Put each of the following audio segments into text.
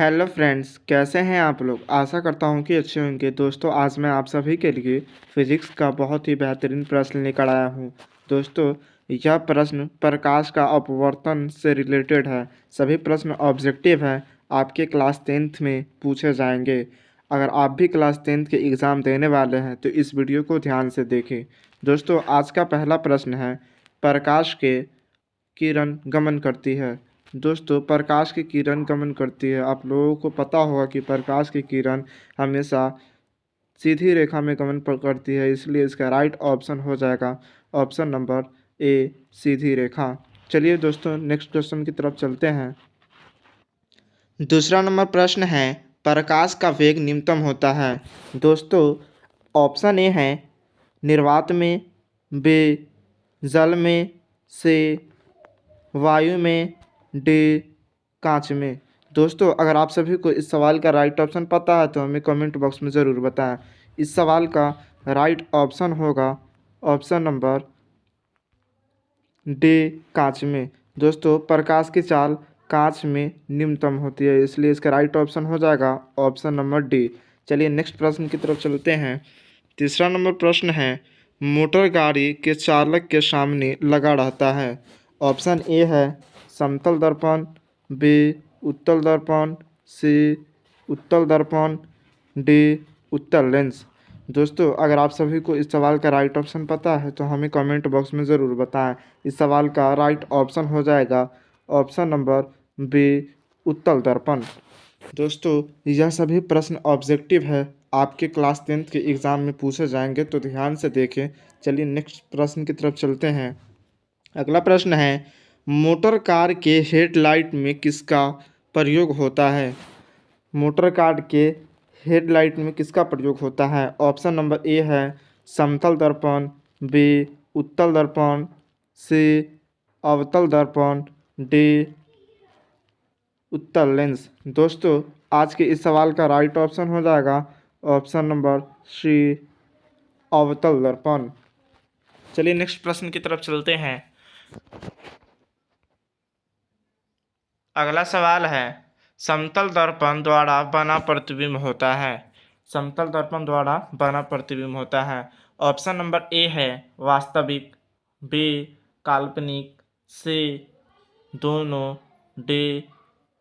Hello friends, कैसे हैं आप लोग। आशा करता हूं कि अच्छे होंगे। दोस्तों, आज मैं आप सभी के लिए फिजिक्स का बहुत ही बेहतरीन प्रश्न लेकर आया हूं। दोस्तों, यह प्रश्न प्रकाश का अपवर्तन से रिलेटेड है। सभी प्रश्न ऑब्जेक्टिव हैं, आपके क्लास 10th में पूछे जाएंगे। अगर आप भी क्लास 10th के एग्ज़ाम देने वाले हैं तो इस वीडियो को ध्यान से देखें। दोस्तों, आज का पहला प्रश्न है, प्रकाश के किरण गमन करती है। दोस्तों, प्रकाश की किरण गमन करती है। आप लोगों को पता होगा कि प्रकाश की किरण हमेशा सीधी रेखा में गमन करती है, इसलिए इसका राइट ऑप्शन हो जाएगा ऑप्शन नंबर ए, सीधी रेखा। चलिए दोस्तों, नेक्स्ट क्वेश्चन की तरफ चलते हैं। दूसरा नंबर प्रश्न है, प्रकाश का वेग न्यूनतम होता है। दोस्तों, ऑप्शन ए है निर्वात में, बी जल में, सी वायु में, डी कांच में। दोस्तों, अगर आप सभी को इस सवाल का राइट ऑप्शन पता है तो हमें कमेंट बॉक्स में ज़रूर बताएं। इस सवाल का राइट ऑप्शन होगा ऑप्शन नंबर डी, कांच में। दोस्तों, प्रकाश की चाल कांच में न्यूनतम होती है, इसलिए इसका राइट ऑप्शन हो जाएगा ऑप्शन नंबर डी। चलिए नेक्स्ट प्रश्न की तरफ चलते हैं। तीसरा नंबर प्रश्न है, मोटर गाड़ी के चालक के सामने लगा रहता है। ऑप्शन ए है समतल दर्पण, बी उत्तल दर्पण, सी उत्तल दर्पण, डी उत्तल लेंस। दोस्तों, अगर आप सभी को इस सवाल का राइट ऑप्शन पता है तो हमें कमेंट बॉक्स में ज़रूर बताएं। इस सवाल का राइट ऑप्शन हो जाएगा ऑप्शन नंबर बी, उत्तल दर्पण। दोस्तों, यह सभी प्रश्न ऑब्जेक्टिव है, आपके क्लास 10th के एग्ज़ाम में पूछे जाएंगे, तो ध्यान से देखें। चलिए नेक्स्ट प्रश्न की तरफ चलते हैं। अगला प्रश्न है, मोटर कार के हेडलाइट में किसका प्रयोग होता है। मोटर कार के हेडलाइट में किसका प्रयोग होता है। ऑप्शन नंबर ए है समतल दर्पण, बी उत्तल दर्पण, सी अवतल दर्पण, डी उत्तल लेंस। दोस्तों, आज के इस सवाल का राइट ऑप्शन हो जाएगा ऑप्शन नंबर सी, अवतल दर्पण। चलिए नेक्स्ट प्रश्न की तरफ चलते हैं। अगला सवाल है, समतल दर्पण द्वारा बना प्रतिबिंब होता है। समतल दर्पण द्वारा बना प्रतिबिंब होता है। ऑप्शन नंबर ए है वास्तविक, बी काल्पनिक, सी दोनों, डी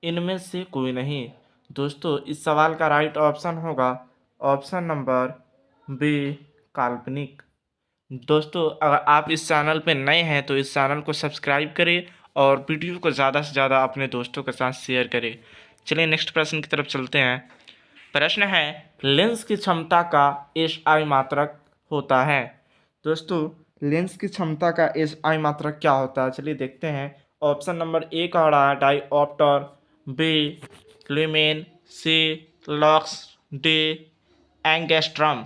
इनमें से कोई नहीं। दोस्तों, इस सवाल का राइट ऑप्शन होगा ऑप्शन नंबर बी, काल्पनिक। दोस्तों, अगर आप इस चैनल पर नए हैं तो इस चैनल को सब्सक्राइब करें और वीडियो को ज़्यादा से ज़्यादा अपने दोस्तों के साथ शेयर करें। चलिए नेक्स्ट प्रश्न की तरफ चलते हैं। प्रश्न है, लेंस की क्षमता का एसआई मात्रक होता है। दोस्तों, लेंस की क्षमता का एसआई मात्रक क्या होता है, चलिए देखते हैं। ऑप्शन नंबर ए का रहा डाइऑप्टर, बी ल्यूमेन, सी लक्स, डी एंगस्ट्रॉम।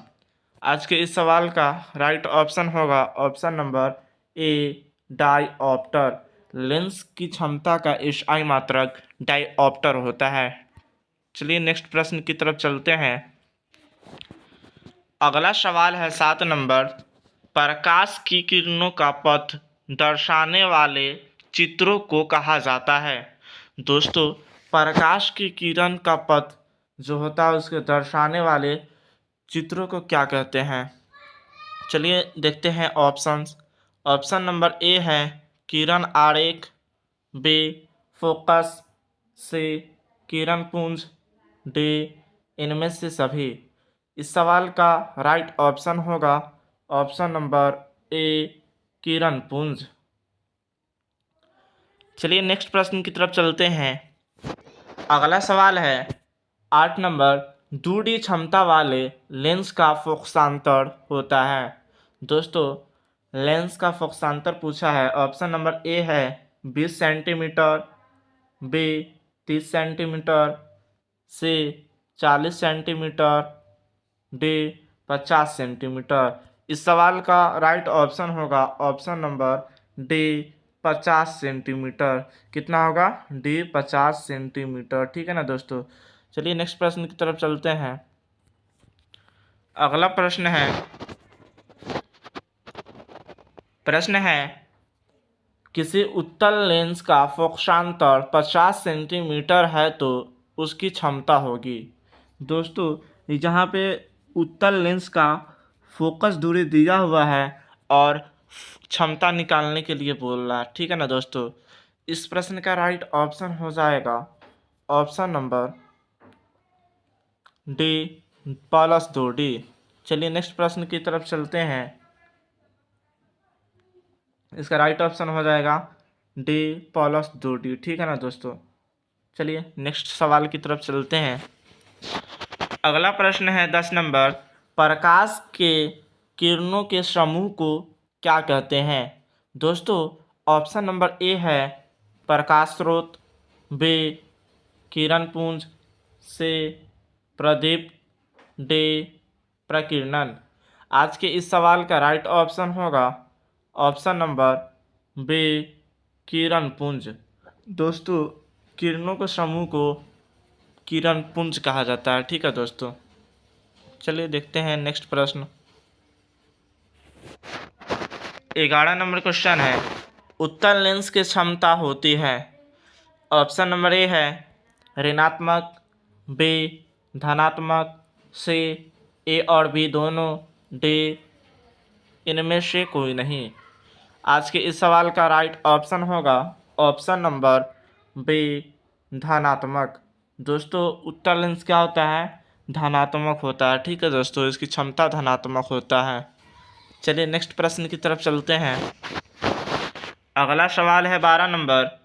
आज के इस सवाल का राइट ऑप्शन होगा ऑप्शन नंबर ए, डाइऑप्टर। लेंस की क्षमता का एसआई मात्रक डाइऑप्टर होता है। चलिए नेक्स्ट प्रश्न की तरफ चलते हैं। अगला सवाल है 7 नंबर, प्रकाश की किरणों का पथ दर्शाने वाले चित्रों को कहा जाता है। दोस्तों, प्रकाश की किरण का पथ जो होता है उसके दर्शाने वाले चित्रों को क्या कहते हैं। चलिए देखते हैं ऑप्शंस। ऑप्शन नंबर ए है किरण आरेख, बी फोकस, सी किरण पुंज, डी इनमें से सभी। इस सवाल का राइट ऑप्शन होगा ऑप्शन नंबर ए, किरण पुंज। चलिए नेक्स्ट प्रश्न की तरफ चलते हैं। अगला सवाल है 8 नंबर, दूरी क्षमता वाले लेंस का फोकसांतर होता है। दोस्तों, लेंस का फोकसांतर पूछा है। ऑप्शन नंबर ए है 20 सेंटीमीटर, बी 30 सेंटीमीटर, सी 40 सेंटीमीटर, डी 50 सेंटीमीटर। इस सवाल का राइट ऑप्शन होगा ऑप्शन नंबर डी, 50 सेंटीमीटर। कितना होगा, डी 50 सेंटीमीटर। ठीक है ना दोस्तों। चलिए नेक्स्ट प्रश्न की तरफ चलते हैं। अगला प्रश्न है किसी उत्तल लेंस का फोकसांतर 50 सेंटीमीटर है तो उसकी क्षमता होगी। दोस्तों यहाँ पे उत्तल लेंस का फोकस दूरी दिया हुआ है और क्षमता निकालने के लिए बोल रहा है, ठीक है ना दोस्तों। इस प्रश्न का राइट ऑप्शन हो जाएगा ऑप्शन नंबर डी +2D। चलिए नेक्स्ट प्रश्न की तरफ चलते हैं। इसका राइट ऑप्शन हो जाएगा डी +2D, ठीक है ना दोस्तों। चलिए नेक्स्ट सवाल की तरफ चलते हैं। अगला प्रश्न है 10 नंबर, प्रकाश के किरणों के समूह को क्या कहते हैं। दोस्तों ऑप्शन नंबर ए है प्रकाश स्रोत, बी किरण पुंज, सी प्रदीप, डी प्रकीर्णन। आज के इस सवाल का राइट ऑप्शन होगा ऑप्शन नंबर बी किरण पुंज। दोस्तों किरणों के समूह को किरण पुंज कहा जाता है, ठीक है दोस्तों। चलिए देखते हैं नेक्स्ट प्रश्न। 11 नंबर क्वेश्चन है, उत्तल लेंस की क्षमता होती है। ऑप्शन नंबर ए है ऋणात्मक, बी धनात्मक, सी ए और बी दोनों, डी इनमें से कोई नहीं। आज के इस सवाल का राइट ऑप्शन होगा ऑप्शन नंबर बी धनात्मक। दोस्तों उत्तल लेंस क्या होता है, धनात्मक होता है, ठीक है दोस्तों। इसकी क्षमता धनात्मक होता है। चलिए नेक्स्ट प्रश्न की तरफ चलते हैं। अगला सवाल है 12 नंबर,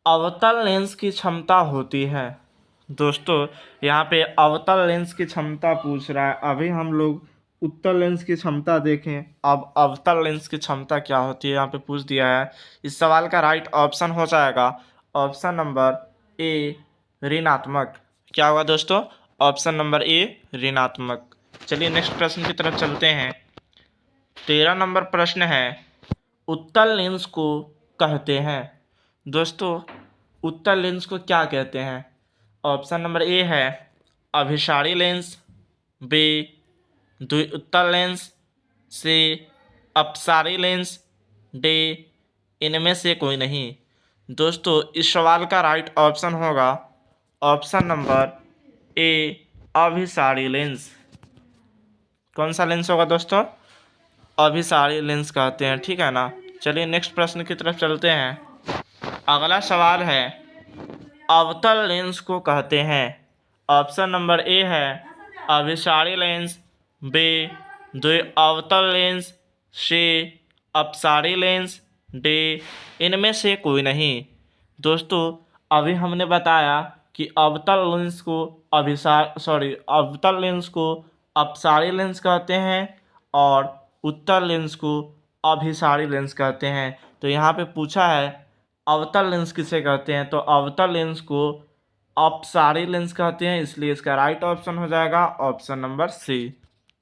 अवतल लेंस की क्षमता होती है। दोस्तों यहाँ पे अवतल लेंस की क्षमता पूछ रहा है। अभी हम लोग उत्तल लेंस की क्षमता देखें, अब अवतल लेंस की क्षमता क्या होती है यहाँ पे पूछ दिया है। इस सवाल का राइट ऑप्शन हो जाएगा ऑप्शन नंबर ए ऋणात्मक। क्या होगा दोस्तों, ऑप्शन नंबर ए ऋणात्मक। चलिए नेक्स्ट प्रश्न की तरफ चलते हैं। 13 नंबर प्रश्न है, उत्तल लेंस को कहते हैं। दोस्तों उत्तल लेंस को क्या कहते हैं। ऑप्शन नंबर ए है अभिसारी लेंस, बी द्विउत्तल लेंस, सी अपसारी लेंस, डी इनमें से कोई नहीं। दोस्तों इस सवाल का राइट ऑप्शन होगा ऑप्शन नंबर ए अभिसारी लेंस। कौन सा लेंस होगा दोस्तों, अभिसारी लेंस कहते हैं, ठीक है ना। चलिए नेक्स्ट प्रश्न की तरफ चलते हैं। अगला सवाल है, अवतल लेंस को कहते हैं। ऑप्शन नंबर ए है अभिसारी लेंस, बी द्विअवतल लेंस, सी अपसारी लेंस, डी इनमें से कोई नहीं। दोस्तों अभी हमने बताया कि अवतल लेंस को अपसारी लेंस कहते हैं और उत्तल लेंस को अभिसारी लेंस कहते हैं। तो यहाँ पे पूछा है अवतल लेंस किसे कहते हैं, तो अवतल लेंस को अपसारी लेंस कहते हैं, इसलिए इसका राइट ऑप्शन हो जाएगा ऑप्शन नंबर सी।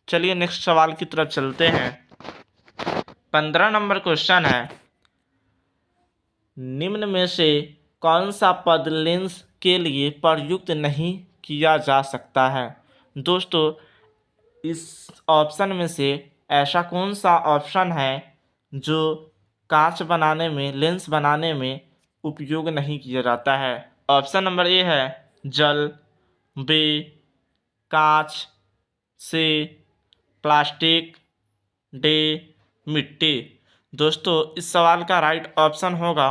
चलिए नेक्स्ट सवाल की तरफ चलते हैं। 15 नंबर क्वेश्चन है, निम्न में से कौन सा पद लेंस के लिए प्रयुक्त नहीं किया जा सकता है। दोस्तों इस ऑप्शन में से ऐसा कौन सा ऑप्शन है जो कांच बनाने में, लेंस बनाने में उपयोग नहीं किया जाता है। ऑप्शन नंबर ए है जल, बी कांच, सी प्लास्टिक, डी मिट्टी। दोस्तों इस सवाल का राइट ऑप्शन होगा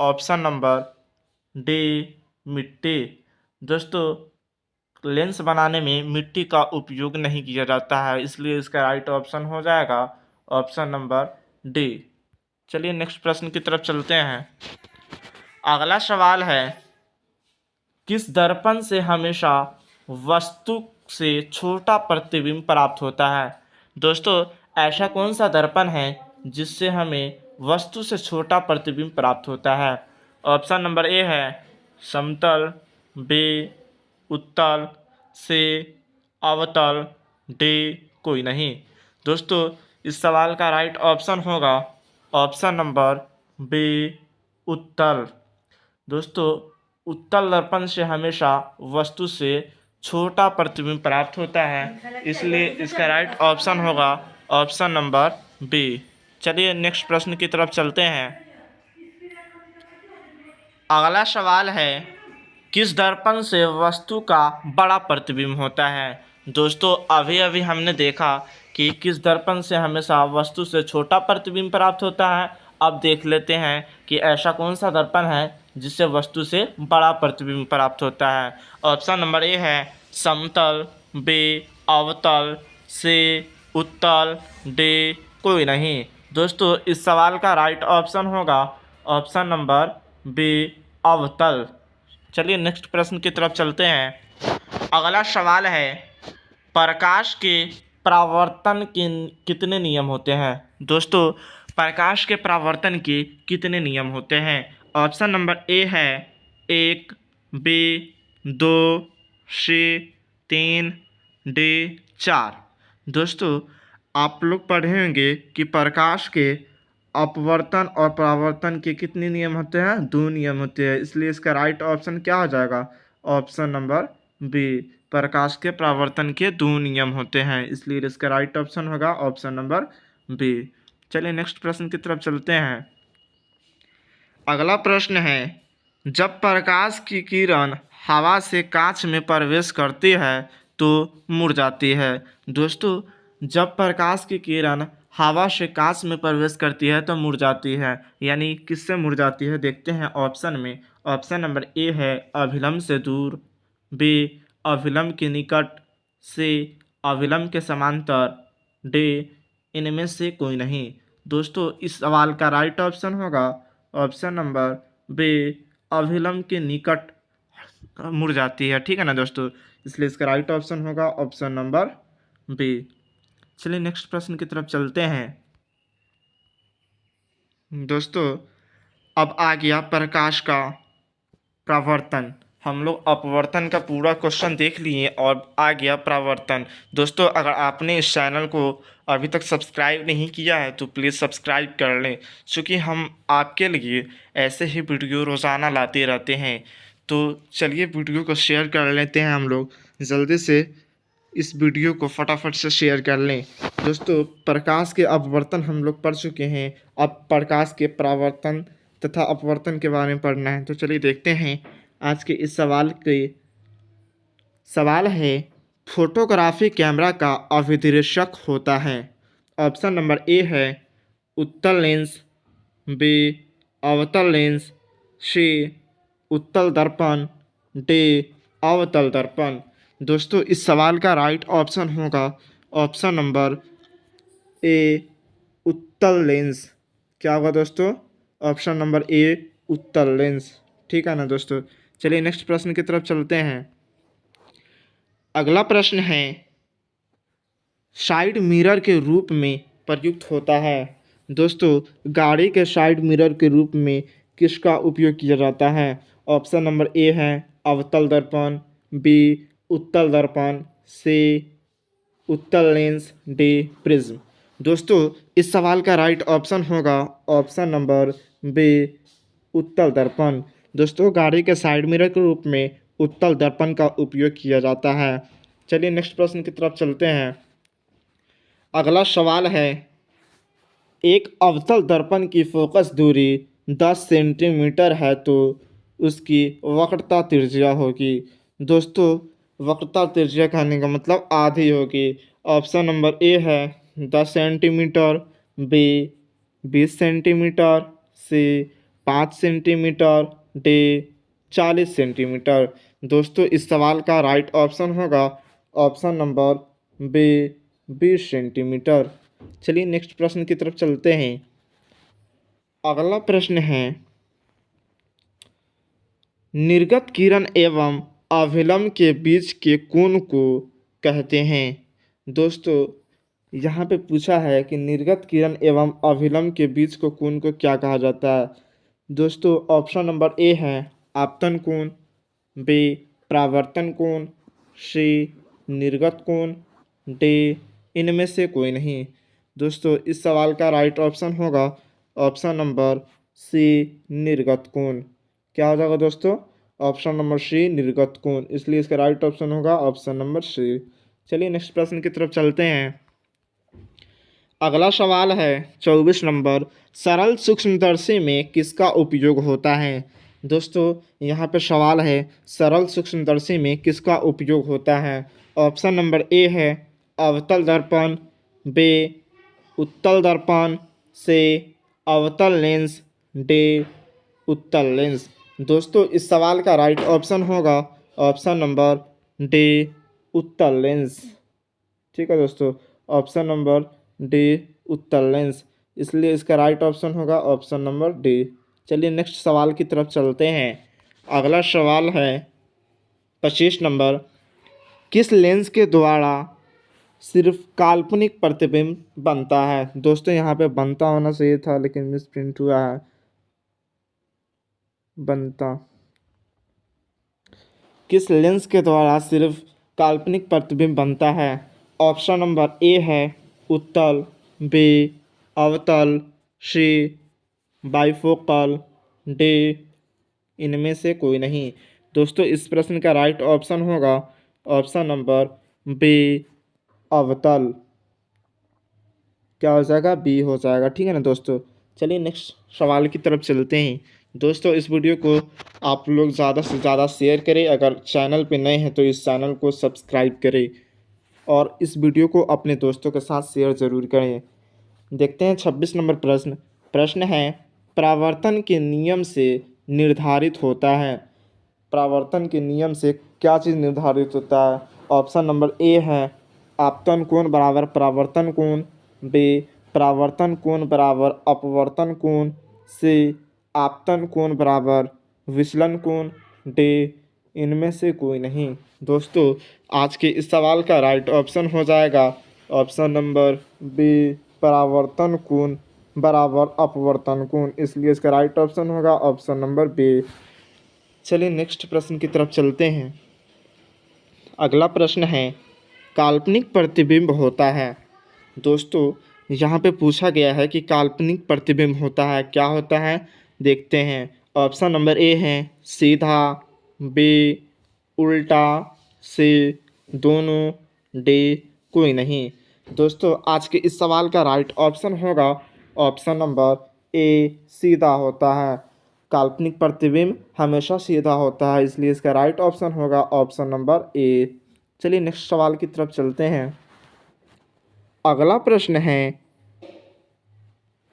ऑप्शन नंबर डी मिट्टी। दोस्तों लेंस बनाने में मिट्टी का उपयोग नहीं किया जाता है, इसलिए इसका राइट ऑप्शन हो जाएगा ऑप्शन नंबर डी। चलिए नेक्स्ट प्रश्न की तरफ चलते हैं। अगला सवाल है, किस दर्पण से हमेशा वस्तु से छोटा प्रतिबिंब प्राप्त होता है। दोस्तों ऐसा कौन सा दर्पण है जिससे हमें वस्तु से छोटा प्रतिबिंब प्राप्त होता है। ऑप्शन नंबर ए है समतल, बी उत्तल, सी अवतल, डी कोई नहीं। दोस्तों इस सवाल का राइट ऑप्शन होगा ऑप्शन नंबर बी उत्तल। दोस्तों उत्तल दर्पण से हमेशा वस्तु से छोटा प्रतिबिंब प्राप्त होता है, इसलिए इसका राइट ऑप्शन होगा ऑप्शन नंबर बी। चलिए नेक्स्ट प्रश्न की तरफ चलते हैं। अगला सवाल है, किस दर्पण से वस्तु का बड़ा प्रतिबिंब होता है? दोस्तों अभी अभी हमने देखा कि किस दर्पण से हमेशा वस्तु से छोटा प्रतिबिंब प्राप्त होता है। अब देख लेते हैं कि ऐसा कौन सा दर्पण है जिससे वस्तु से बड़ा प्रतिबिंब प्राप्त होता है। ऑप्शन नंबर ए है समतल, बी अवतल, सी उत्तल, डी कोई नहीं। दोस्तों इस सवाल का राइट ऑप्शन होगा ऑप्शन नंबर बी अवतल। चलिए नेक्स्ट प्रश्न की तरफ चलते हैं। अगला सवाल है प्रकाश के परावर्तन के कितने नियम होते हैं? दोस्तों प्रकाश के परावर्तन के कितने नियम होते हैं? ऑप्शन नंबर ए है 1, बी 2, सी 3, डी 4। दोस्तों आप लोग पढ़े होंगे कि प्रकाश के अपवर्तन और परावर्तन के कितने नियम होते हैं? 2 नियम होते हैं, इसलिए इसका राइट ऑप्शन क्या हो जाएगा? Option number B. प्रकाश के परावर्तन के 2 नियम होते हैं, इसलिए इसका राइट ऑप्शन होगा ऑप्शन नंबर बी। चलिए नेक्स्ट प्रश्न की तरफ चलते हैं। अगला प्रश्न है जब प्रकाश की किरण हवा से कांच में प्रवेश करती है तो मुरझाती है। दोस्तों जब प्रकाश की किरण हवा से कांच में प्रवेश करती है तो मुरझाती है, यानी किससे मुरझाती है देखते हैं ऑप्शन में। ऑप्शन नंबर ए है अभिलंब से दूर, बी अभिलंब के निकट, सी अभिलंब के समांतर, डी इनमें से कोई नहीं। दोस्तों इस सवाल का राइट ऑप्शन होगा ऑप्शन नंबर बी अभिलंब के निकट मुरझाती है, ठीक है ना दोस्तों, इसलिए इसका राइट ऑप्शन होगा ऑप्शन नंबर बी। चलिए नेक्स्ट प्रश्न की तरफ चलते हैं। दोस्तों अब आ गया प्रकाश का परावर्तन। हम लोग अपवर्तन का पूरा क्वेश्चन देख लिए और आ गया परावर्तन। दोस्तों अगर आपने इस चैनल को अभी तक सब्सक्राइब नहीं किया है तो प्लीज़ सब्सक्राइब कर लें, क्योंकि हम आपके लिए ऐसे ही वीडियो रोज़ाना लाते रहते हैं। तो चलिए वीडियो को शेयर कर लेते हैं हम लोग, जल्दी से इस वीडियो को फटाफट से शेयर कर लें। दोस्तों प्रकाश के अपवर्तन हम लोग पढ़ चुके हैं, अब प्रकाश के परावर्तन तथा अपवर्तन के बारे में पढ़ना है। तो चलिए देखते हैं आज के इस सवाल है फोटोग्राफी कैमरा का अभिदृश्यक होता है। ऑप्शन नंबर ए है उत्तल लेंस, बी अवतल लेंस, सी उत्तल दर्पण, डी अवतल दर्पण। दोस्तों इस सवाल का राइट ऑप्शन होगा ऑप्शन नंबर ए उत्तल लेंस। क्या होगा दोस्तों? ऑप्शन नंबर ए उत्तल लेंस, ठीक है ना दोस्तों। चलिए नेक्स्ट प्रश्न की तरफ चलते हैं। अगला प्रश्न है साइड मिरर के रूप में प्रयुक्त होता है। दोस्तों गाड़ी के साइड मिरर के रूप में किसका उपयोग किया जाता है? ऑप्शन नंबर ए है अवतल दर्पण, बी उत्तल दर्पण, सी उत्तल लेंस, डी प्रिज्म। दोस्तों इस सवाल का राइट ऑप्शन होगा ऑप्शन नंबर बी उत्तल दर्पण। दोस्तों गाड़ी के साइड मिरर के रूप में उत्तल दर्पण का उपयोग किया जाता है। चलिए नेक्स्ट प्रश्न की तरफ चलते हैं। अगला सवाल है एक अवतल दर्पण की फोकस दूरी 10 सेंटीमीटर है तो उसकी वक्रता त्रिज्या होगी। दोस्तों वक्रता त्रिज्या कहने का मतलब आधी होगी। ऑप्शन नंबर ए है 10 सेंटीमीटर, बी 20 सेंटीमीटर, सी 5 सेंटीमीटर, डी 40 सेंटीमीटर। दोस्तों इस सवाल का राइट ऑप्शन होगा ऑप्शन नंबर बी 20 सेंटीमीटर। चलिए नेक्स्ट प्रश्न की तरफ चलते हैं। अगला प्रश्न है निर्गत किरण एवं अभिलंब के बीच के कोण को कहते हैं। दोस्तों यहाँ पे पूछा है कि निर्गत किरण एवं अभिलंब के बीच को कोण को क्या कहा जाता है। दोस्तों ऑप्शन नंबर ए है आपतन कोण, बी परावर्तन कोण, सी निर्गत कोण, डी इनमें से कोई नहीं। दोस्तों इस सवाल का राइट ऑप्शन होगा ऑप्शन नंबर सी निर्गत कोण। क्या हो जाएगा दोस्तों? ऑप्शन नंबर सी निर्गत कोण, इसलिए इसका राइट ऑप्शन होगा ऑप्शन नंबर सी। चलिए नेक्स्ट प्रश्न की तरफ चलते हैं। अगला सवाल है 24 नंबर सरल सूक्ष्मदर्शी में किसका उपयोग होता है? दोस्तों यहाँ पे सवाल है, सरल सूक्ष्मदर्शी में किसका उपयोग होता है? ऑप्शन नंबर ए है अवतल दर्पण, बी उत्तल दर्पण, सी अवतल लेंस, डी उत्तल लेंस। दोस्तों इस सवाल का राइट ऑप्शन होगा ऑप्शन नंबर डी उत्तल लेंस। ठीक है दोस्तों, ऑप्शन नंबर डी उत्तल लेंस, इसलिए इसका राइट ऑप्शन होगा ऑप्शन नंबर डी। चलिए नेक्स्ट सवाल की तरफ चलते हैं। अगला सवाल है 25 नंबर, किस लेंस के द्वारा सिर्फ काल्पनिक प्रतिबिंब बनता है? दोस्तों यहाँ पे बनता होना चाहिए था लेकिन मिस प्रिंट हुआ है, बनता। किस लेंस के द्वारा सिर्फ काल्पनिक प्रतिबिंब बनता है? ऑप्शन नंबर ए है उत्तल, बी अवतल, सी बाइफोकल, डी इनमें से कोई नहीं। दोस्तों इस प्रश्न का राइट ऑप्शन होगा ऑप्शन नंबर बी अवतल। क्या हो जाएगा? बी हो जाएगा। ठीक है ना दोस्तों, चलिए नेक्स्ट सवाल की तरफ चलते हैं। दोस्तों इस वीडियो को आप लोग ज़्यादा से ज़्यादा शेयर करें, अगर चैनल पे नए हैं तो इस चैनल को सब्सक्राइब करें और इस वीडियो को अपने दोस्तों के साथ शेयर ज़रूर करें। देखते हैं 26 नंबर प्रश्न। प्रश्न है, परावर्तन के नियम से निर्धारित होता है। परावर्तन के नियम से क्या चीज़ निर्धारित होता है? ऑप्शन नंबर ए है आपतन कोण बराबर परावर्तन कोण, बी परावर्तन कोण बराबर अपवर्तन कोण, सी आपतन कोण बराबर विचलन कोण, डी इनमें से कोई नहीं। दोस्तों आज के इस सवाल का राइट ऑप्शन हो जाएगा ऑप्शन नंबर बी परावर्तन कोण बराबर अपवर्तन कोण, इसलिए इसका राइट ऑप्शन होगा ऑप्शन नंबर बी। चलिए नेक्स्ट प्रश्न की तरफ चलते हैं। अगला प्रश्न है, काल्पनिक प्रतिबिंब होता है। दोस्तों यहाँ पे पूछा गया है कि काल्पनिक प्रतिबिंब होता है, क्या होता है देखते हैं। ऑप्शन नंबर ए है सीधा, बी उल्टा, सी दोनों, डी कोई नहीं। दोस्तों आज के इस सवाल का राइट ऑप्शन होगा ऑप्शन नंबर ए सीधा होता है। काल्पनिक प्रतिबिंब हमेशा सीधा होता है, इसलिए इसका राइट ऑप्शन होगा ऑप्शन नंबर ए। चलिए नेक्स्ट सवाल की तरफ चलते हैं। अगला प्रश्न है,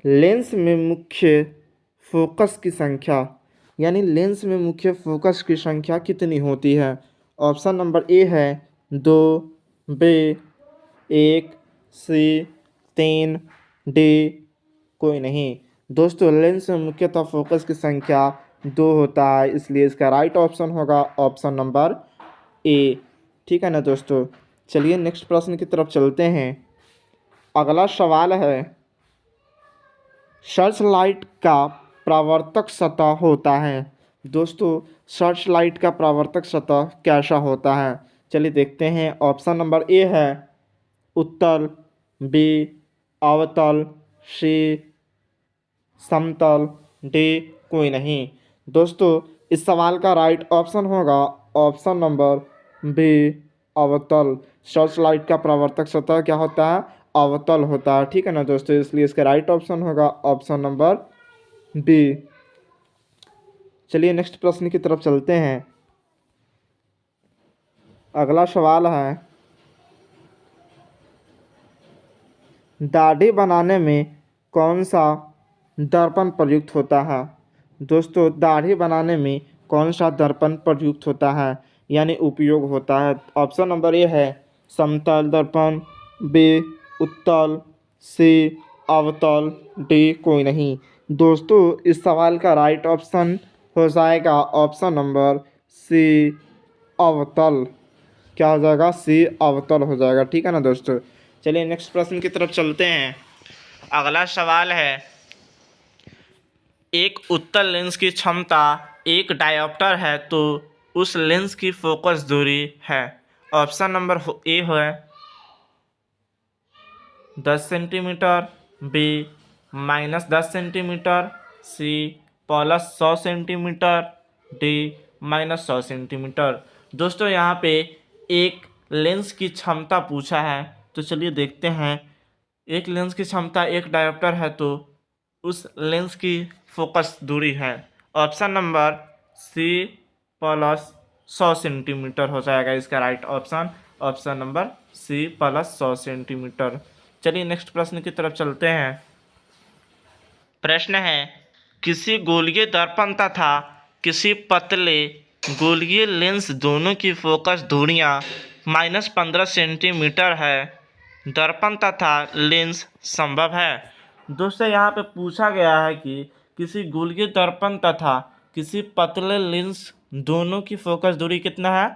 लेंस में मुख्य फोकस की संख्या, यानी लेंस में मुख्य फोकस की संख्या कितनी होती है? ऑप्शन नंबर ए है 2, बी 1, सी 3, डी कोई नहीं। दोस्तों लेंस में मुख्यतः फोकस की संख्या 2 होता है, इसलिए इसका राइट ऑप्शन होगा ऑप्शन नंबर ए। ठीक है ना दोस्तों, चलिए नेक्स्ट प्रश्न की तरफ चलते हैं। अगला सवाल है, सर्च लाइट का परावर्तक सतह होता है। दोस्तों सर्च लाइट का परावर्तक सतह कैसा होता है? चलिए देखते हैं। ऑप्शन नंबर ए है उत्तल, बी अवतल, सी समतल, डी कोई नहीं। दोस्तों इस सवाल का राइट ऑप्शन होगा ऑप्शन नंबर बी अवतल। सर्च लाइट का परावर्तक सतह क्या होता है? अवतल होता है। ठीक है ना दोस्तों, इसलिए इसका राइट ऑप्शन होगा ऑप्शन नंबर बी। चलिए नेक्स्ट प्रश्न की तरफ चलते हैं। अगला सवाल है, दाढ़ी बनाने में कौन सा दर्पण प्रयुक्त होता है? दोस्तों दाढ़ी बनाने में कौन सा दर्पण प्रयुक्त होता है, यानी उपयोग होता है? ऑप्शन नंबर ए है समतल दर्पण, बी उत्तल, सी अवतल, डी कोई नहीं। दोस्तों इस सवाल का राइट ऑप्शन हो जाएगा ऑप्शन नंबर सी अवतल। क्या हो जाएगा? सी अवतल हो जाएगा। ठीक है ना दोस्तों, चलिए नेक्स्ट प्रश्न की तरफ चलते हैं। अगला सवाल है, एक उत्तल लेंस की क्षमता एक डायोप्टर है तो उस लेंस की फोकस दूरी है। ऑप्शन नंबर ए है 10 सेंटीमीटर, बी -10 सेंटीमीटर, सी +100 सेंटीमीटर, डी -100 सेंटीमीटर। दोस्तों यहाँ पे एक लेंस की क्षमता पूछा है, तो चलिए देखते हैं। एक लेंस की क्षमता एक डायोप्टर है तो उस लेंस की फोकस दूरी है। Option number C plus 100 centimetre हो जाएगा इसका right option, option number C plus 100 centimetre. चलिए नेक्स्ट प्रश्न की तरफ चलते हैं। प्रश्न है, किसी गोलीय दर्पण तथा किसी पतले गोलीय लेंस दोनों की फोकस दूरियां -15 सेंटीमीटर है, दर्पण तथा लेंस संभव है। दोस्तों यहाँ पे पूछा गया है कि किसी गोलीय दर्पण तथा किसी पतले लेंस दोनों की फोकस दूरी कितना है,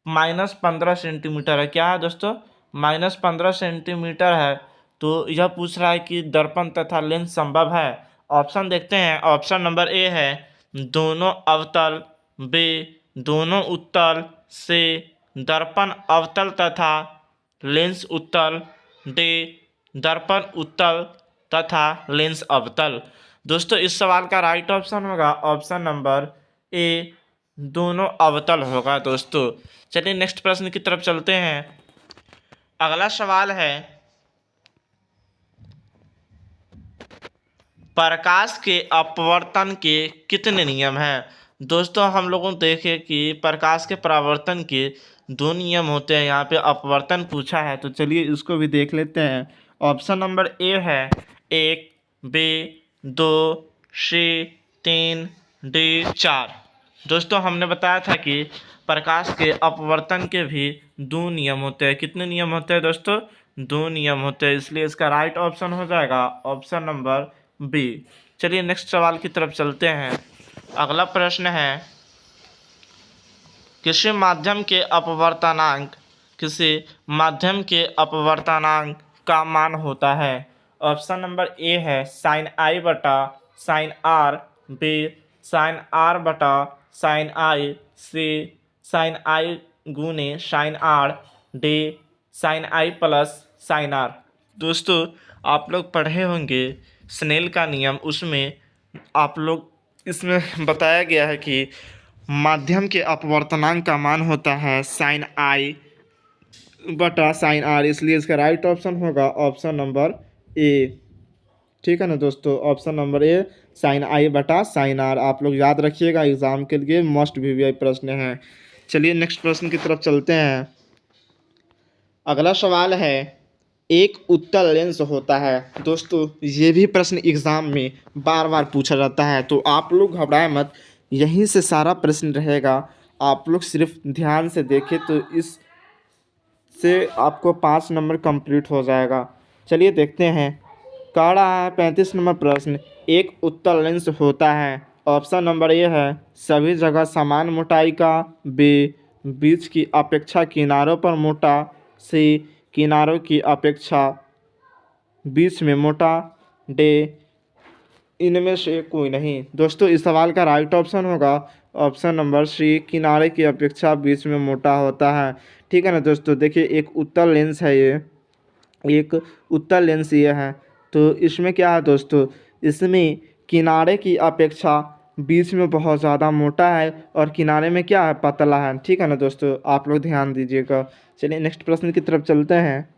-15 सेंटीमीटर है। क्या है दोस्तों, -15 सेंटीमीटर है। तो यह पूछ रहा है कि दर्पण तथा लेंस संभव है। ऑप्शन देखते हैं। ऑप्शन नंबर ए है दोनों अवतल, बी दोनों उत्तल, सी दर्पण अवतल तथा लेंस उत्तल, डी दर्पण उत्तल तथा लेंस अवतल। दोस्तों इस सवाल का राइट ऑप्शन होगा ऑप्शन नंबर ए दोनों अवतल होगा दोस्तों। चलिए नेक्स्ट प्रश्न की तरफ चलते हैं। अगला सवाल है, प्रकाश के अपवर्तन के कितने नियम हैं। दोस्तों हम लोगों ने देखे कि प्रकाश के परावर्तन के 2 नियम होते हैं। यहाँ पे अपवर्तन पूछा है तो चलिए इसको भी देख लेते हैं। ऑप्शन नंबर ए है 1, बी 2, सी 3, डी 4। दोस्तों हमने बताया था कि प्रकाश के अपवर्तन के भी 2 नियम होते हैं। कितने नियम होते हैं दोस्तों, 2 नियम होते हैं, इसलिए इसका राइट ऑप्शन हो जाएगा ऑप्शन नंबर बी। चलिए नेक्स्ट सवाल की तरफ चलते हैं। अगला प्रश्न है, किसी माध्यम के अपवर्तनांक किसी माध्यम के अपवर्तनांक का मान होता है। ऑप्शन नंबर ए है साइन आई बटा sine R, B sine R बटा sine I, C sine I गुने sine R, D sine I plus sine R. दोस्तों आप लोग पढ़े होंगे स्नेल का नियम, उसमें आप लोग इसमें बताया गया है कि माध्यम के अपवर्तनांक का मान होता है साइन आई बटा साइन आर, इसलिए इसका राइट ऑप्शन होगा ऑप्शन नंबर ए। ठीक है ना दोस्तों, option number A sign I बटा साइन आर। आप लोग याद रखिएगा, एग्जाम के लिए मस्ट वीवीआई प्रश्न है। चलिए नेक्स्ट प्रश्न की तरफ चलते हैं। अगला सवाल है, एक उत्तल लेंस होता है। दोस्तों ये भी प्रश्न एग्जाम में बार बार पूछा जाता है, तो आप लोग घबराए मत, यहीं से सारा प्रश्न रहेगा। आप लोग सिर्फ ध्यान से देखें तो इस से आपको 5 नंबर कंप्लीट हो जाएगा। चलिए देखते हैं। कह रहा है 35 नंबर प्रश्न, एक उत्तल लेंस होता है। ऑप्शन नंबर ए है सभी जगह समान मोटाई का, बी बीच की अपेक्षा किनारों पर मोटा, सी किनारों की अपेक्षा बीच में मोटा, डे इनमें से कोई नहीं। दोस्तों इस सवाल का राइट ऑप्शन होगा ऑप्शन नंबर सी किनारे की अपेक्षा बीच में मोटा होता है। ठीक है ना दोस्तों, देखिए एक उत्तल लेंस है, ये एक उत्तल लेंस ये है, तो इसमें क्या है दोस्तों, इसमें किनारे की अपेक्षा बीच में बहुत ज़्यादा मोटा है और किनारे में क्या है, पतला है। ठीक है ना दोस्तों, आप लोग ध्यान दीजिएगा। चलिए नेक्स्ट प्रश्न की तरफ चलते हैं।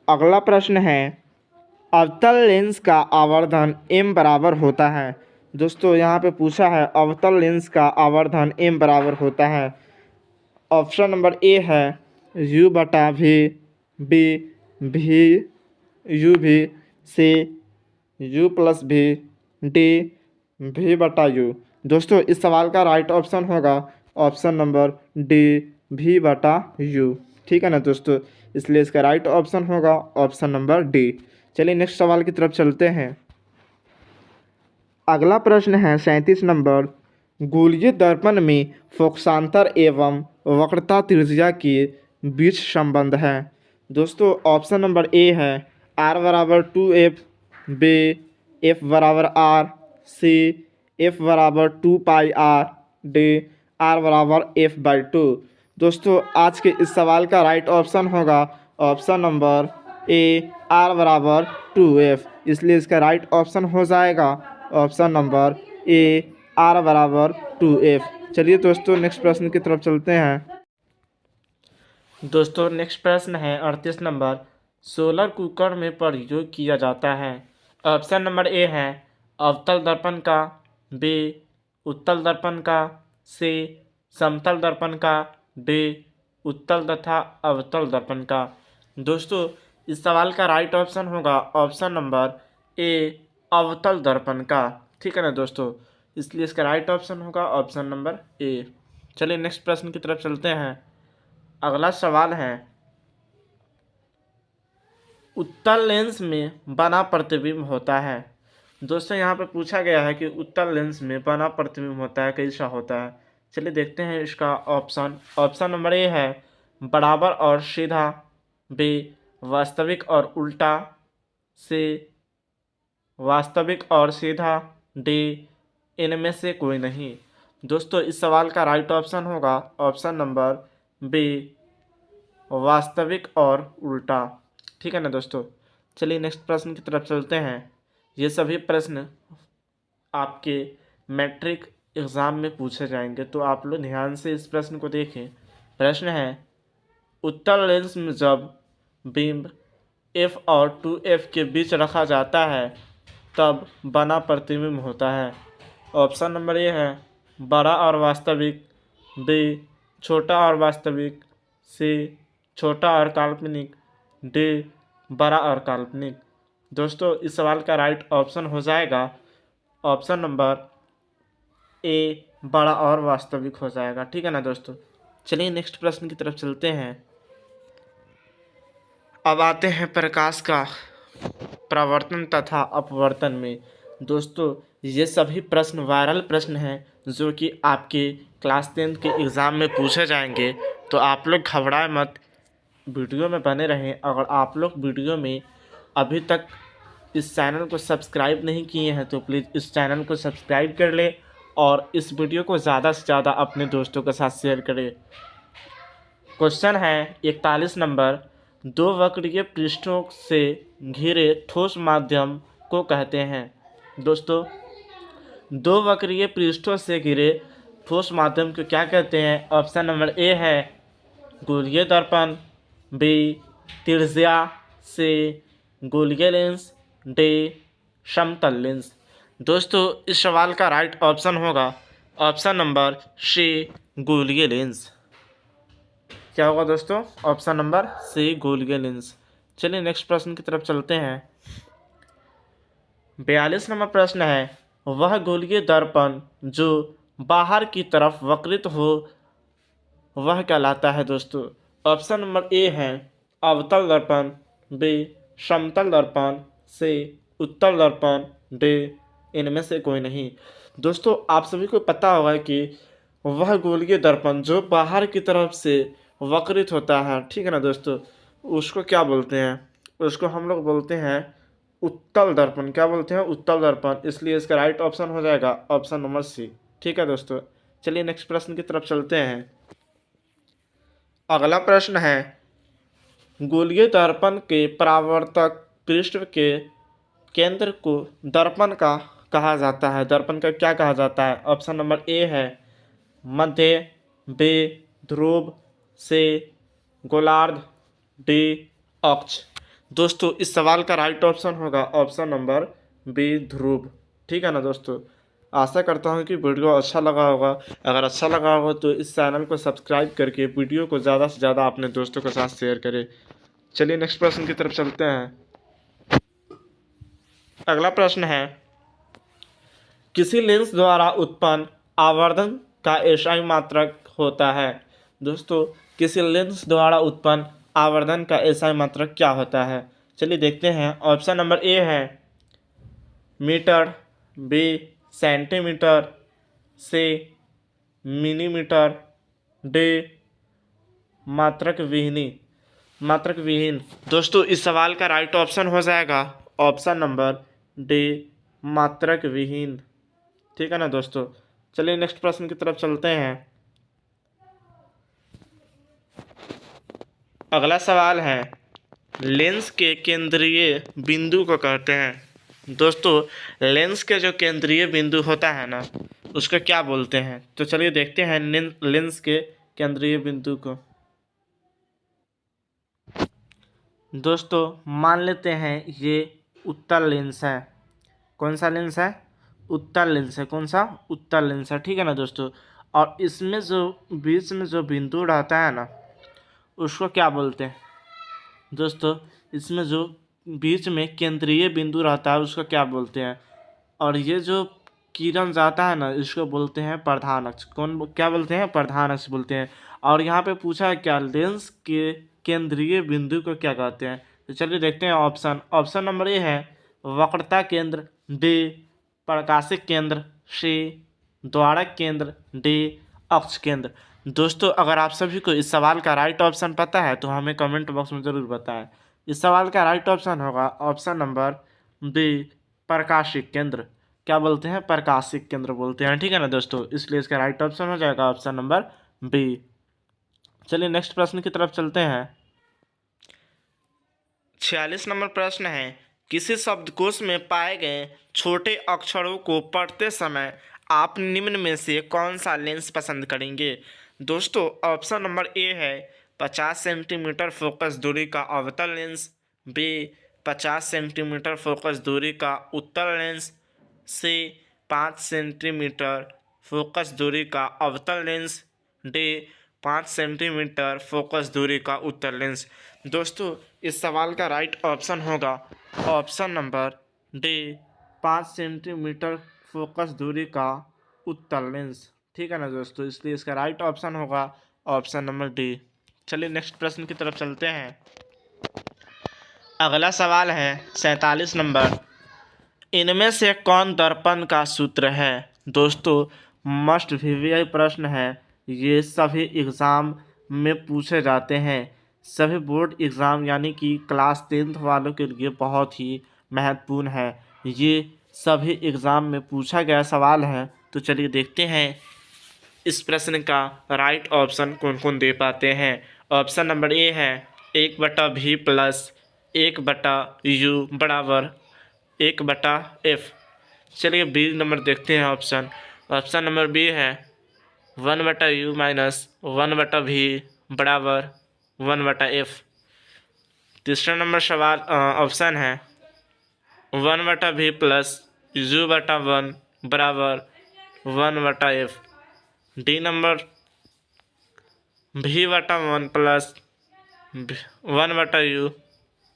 अगला प्रश्न है, अवतल लेंस का आवर्धन m बराबर होता है। दोस्तों यहाँ पे पूछा है अवतल लेंस का आवर्धन m बराबर होता है। ऑप्शन नंबर ए है u बटा v, बी भी u भी, सी u प्लस भी, डी भी बटा u। दोस्तों इस सवाल का राइट ऑप्शन होगा ऑप्शन नंबर डी भी बटा u। ठीक है ना दोस्तों, इसलिए इसका राइट ऑप्शन होगा ऑप्शन नंबर डी। चलिए नेक्स्ट सवाल की तरफ चलते हैं। अगला प्रश्न है 37 नंबर, गोलीय दर्पण में फोकसांतर एवं वक्रता त्रिज्या के बीच संबंध है। दोस्तों ऑप्शन नंबर ए है r बराबर 2f, बी f बराबर r, सी f बराबर 2 पाई r, डी r बराबर f/2। दोस्तों आज के इस सवाल का राइट ऑप्शन होगा ऑप्शन नंबर ए r बराबर 2f, इसलिए इसका राइट ऑप्शन हो जाएगा ऑप्शन नंबर ए r बराबर 2f। चलिए दोस्तों नेक्स्ट प्रश्न की तरफ चलते हैं। दोस्तों नेक्स्ट प्रश्न है 38 नंबर, सोलर कुकर में प्रयोग किया जाता है। ऑप्शन नंबर ए है अवतल दर्पण का, बी उत्तल दर्पण का, सी समतल दर्पण का, डी उत्तल तथा अवतल दर्पण का। दोस्तों इस सवाल का राइट ऑप्शन होगा ऑप्शन नंबर ए अवतल दर्पण का। ठीक है ना दोस्तों, इसलिए इसका राइट ऑप्शन होगा ऑप्शन नंबर ए। चलिए नेक्स्ट प्रश्न की तरफ चलते हैं। अगला सवाल है, उत्तल लेंस में बना प्रतिबिंब होता है। दोस्तों यहाँ पे पूछा गया है कि उत्तल लेंस में बना प्रतिबिंब होता है, कैसा होता है। चलिए देखते हैं इसका ऑप्शन। ऑप्शन नंबर ए है बराबर और सीधा, बी वास्तविक और उल्टा, सी वास्तविक और सीधा, डी इनमें से कोई नहीं। दोस्तों इस सवाल का राइट ऑप्शन होगा ऑप्शन नंबर बी वास्तविक और उल्टा। ठीक है ना दोस्तों, चलिए नेक्स्ट प्रश्न की तरफ चलते हैं। ये सभी प्रश्न आपके मैट्रिक एग्ज़ाम में पूछे जाएंगे, तो आप लोग ध्यान से इस प्रश्न को देखें। प्रश्न है, उत्तल लेंस में जब बिंब f और 2f के बीच रखा जाता है तब बना प्रतिबिंब होता है। ऑप्शन नंबर ए है बड़ा और वास्तविक, बी छोटा और वास्तविक, सी छोटा और काल्पनिक, डी बड़ा और काल्पनिक। दोस्तों इस सवाल का राइट ऑप्शन हो जाएगा ऑप्शन नंबर ए बड़ा और वास्तविक हो जाएगा। ठीक है ना दोस्तों, चलिए नेक्स्ट प्रश्न की तरफ चलते हैं। अब आते हैं प्रकाश का प्रवर्तन तथा अपवर्तन में। दोस्तों ये सभी प्रश्न वायरल प्रश्न हैं जो कि आपके क्लास 10 के एग्ज़ाम में पूछे जाएंगे, तो आप लोग घबराए मत, वीडियो में बने रहें। अगर आप लोग वीडियो में अभी तक इस चैनल को सब्सक्राइब नहीं किए हैं तो प्लीज़ इस चैनल को सब्सक्राइब कर लें और इस वीडियो को ज़्यादा से ज़्यादा अपने दोस्तों के साथ शेयर करें। क्वेश्चन है 41 नंबर, दो वक्रीय पृष्ठों से घिरे ठोस माध्यम को कहते हैं। दोस्तों दो वक्रीय पृष्ठों से घिरे ठोस माध्यम को क्या कहते हैं? ऑप्शन नंबर ए है गोलीय दर्पण, बी त्रिज्या, सी गोलीय लेंस, डी समतल लेंस। दोस्तों इस सवाल का राइट ऑप्शन होगा ऑप्शन नंबर सी गोलीय लेंस। क्या होगा दोस्तों? ऑप्शन नंबर सी गोलीय लेंस। चलिए नेक्स्ट प्रश्न की तरफ चलते हैं। 42 नंबर प्रश्न है, वह गोलीय दर्पण जो बाहर की तरफ वक्रित हो वह कहलाता है। दोस्तों ऑप्शन नंबर ए है अवतल दर्पण, बी समतल दर्पण, सी उत्तल दर्पण, डी इनमें से कोई नहीं। दोस्तों आप सभी को पता होगा कि वह गोलीय दर्पण जो बाहर की तरफ से वक्रित होता है, ठीक है ना दोस्तों, उसको क्या बोलते हैं? उसको हम लोग बोलते हैं उत्तल दर्पण। क्या बोलते हैं? उत्तल दर्पण। इसलिए इसका राइट ऑप्शन हो जाएगा ऑप्शन नंबर सी। ठीक है दोस्तों, चलिए नेक्स्ट प्रश्न की तरफ चलते हैं। अगला प्रश्न है, गोलीय दर्पण के परावर्तक पृष्ठ के केंद्र को दर्पण का कहा जाता है। दर्पण का क्या कहा जाता है? ऑप्शन नंबर ए है मध्य, बी ध्रुव, सी गोलार्ध, डी अक्ष। दोस्तों इस सवाल का राइट ऑप्शन होगा ऑप्शन नंबर बी ध्रुव। ठीक है ना दोस्तों, आशा करता हूँ कि वीडियो अच्छा लगा होगा। अगर अच्छा लगा होगा तो इस चैनल को सब्सक्राइब करके वीडियो को ज़्यादा से ज़्यादा अपने दोस्तों के साथ शेयर करें। चलिए नेक्स्ट प्रश्न की तरफ चलते हैं। अगला प्रश्न है, किसी लेंस द्वारा उत्पन्न आवर्धन का एसआई मात्रक होता है। दोस्तों किसी लेंस द्वारा उत्पन्न आवर्धन का एसआई मात्रक क्या होता है? चलिए देखते हैं। ऑप्शन नंबर ए है मीटर, बी सेंटीमीटर, सी मिलीमीटर, डी मात्रक विहीन। दोस्तों इस सवाल का राइट ऑप्शन हो जाएगा ऑप्शन नंबर डी मात्रक विहीन। ठीक है ना दोस्तों, चलिए नेक्स्ट प्रश्न की तरफ चलते हैं। अगला सवाल है, लेंस के केंद्रीय बिंदु को कहते हैं। दोस्तों लेंस के जो केंद्रीय बिंदु होता है ना उसको क्या बोलते हैं? तो चलिए देखते हैं लेंस के केंद्रीय बिंदु को। दोस्तों मान लेते हैं ये उत्तल लेंस है। कौन सा लेंस है? उत्तल लेंस है। कौन सा? उत्तल लेंस है, ठीक है ना दोस्तों। और इसमें जो बीच में जो बिंदु रहता है ना, उसको क्या बोलते हैं दोस्तों? इसमें जो बीच में केंद्रीय बिंदु रहता है उसको क्या बोलते हैं? और ये जो किरण जाता है ना, इसको बोलते हैं प्रधान अक्ष। क्या बोलते हैं? प्रधान अक्ष बोलते हैं। और यहाँ पे पूछा है क्या, लेंस के केंद्रीय बिंदु को क्या कहते हैं? तो चलिए देखते हैं ऑप्शन। ऑप्शन नंबर ए है वक्रता केंद्र, बी प्रकाशिक केंद्र, सी द्वारक केंद्र, डी अक्ष केंद्र। दोस्तों अगर आप सभी को इस सवाल का राइट ऑप्शन पता है तो हमें कमेंट बॉक्स में ज़रूर बताएं। इस सवाल का राइट ऑप्शन होगा ऑप्शन नंबर बी प्रकाशिक केंद्र। क्या बोलते हैं? प्रकाशिक केंद्र बोलते हैं, ठीक है ना दोस्तों। इसलिए इसका राइट ऑप्शन हो जाएगा ऑप्शन नंबर बी। चलिए नेक्स्ट प्रश्न की तरफ चलते हैं। 46 नंबर प्रश्न है, किसी शब्दकोश में पाए गए छोटे अक्षरों को पढ़ते समय आप निम्न में से कौन सा लेंस पसंद करेंगे? दोस्तों ऑप्शन नंबर ए है 50 सेंटीमीटर फोकस दूरी का अवतल लेंस, बी 50 सेंटीमीटर फोकस दूरी का उत्तल लेंस, सी 5 सेंटीमीटर फोकस दूरी का अवतल लेंस, डी 5 सेंटीमीटर फोकस दूरी का उत्तल लेंस। दोस्तों इस सवाल का राइट ऑप्शन होगा option number D 5 centimetre focus दूरी का उत्तल लेंस, ठीक है ना दोस्तों। इसलिए इसका राइट ऑप्शन होगा ऑप्शन नंबर डी। चलिए नेक्स्ट प्रश्न की तरफ चलते हैं। अगला सवाल है 47 नंबर, इनमें से कौन दर्पण का सूत्र है? दोस्तों मस्ट वीवीआई प्रश्न है, ये सभी एग्ज़ाम में पूछे जाते हैं। सभी बोर्ड एग्ज़ाम यानी कि क्लास 10th वालों के लिए बहुत ही महत्वपूर्ण है। ये सभी एग्ज़ाम में पूछा गया सवाल है। तो चलिए देखते हैं इस प्रश्न का राइट ऑप्शन कौन कौन दे पाते हैं। ऑप्शन नंबर ए है 1/v प्लस 1/u बराबर 1/f। चलिए बी नंबर देखते हैं ऑप्शन। ऑप्शन नंबर बी है 1/u माइनस 1/v बराबर 1/f। तीसरा नंबर सवाल ऑप्शन है 1/v प्लस u/1 बराबर 1/f। D number v/1 plus 1/u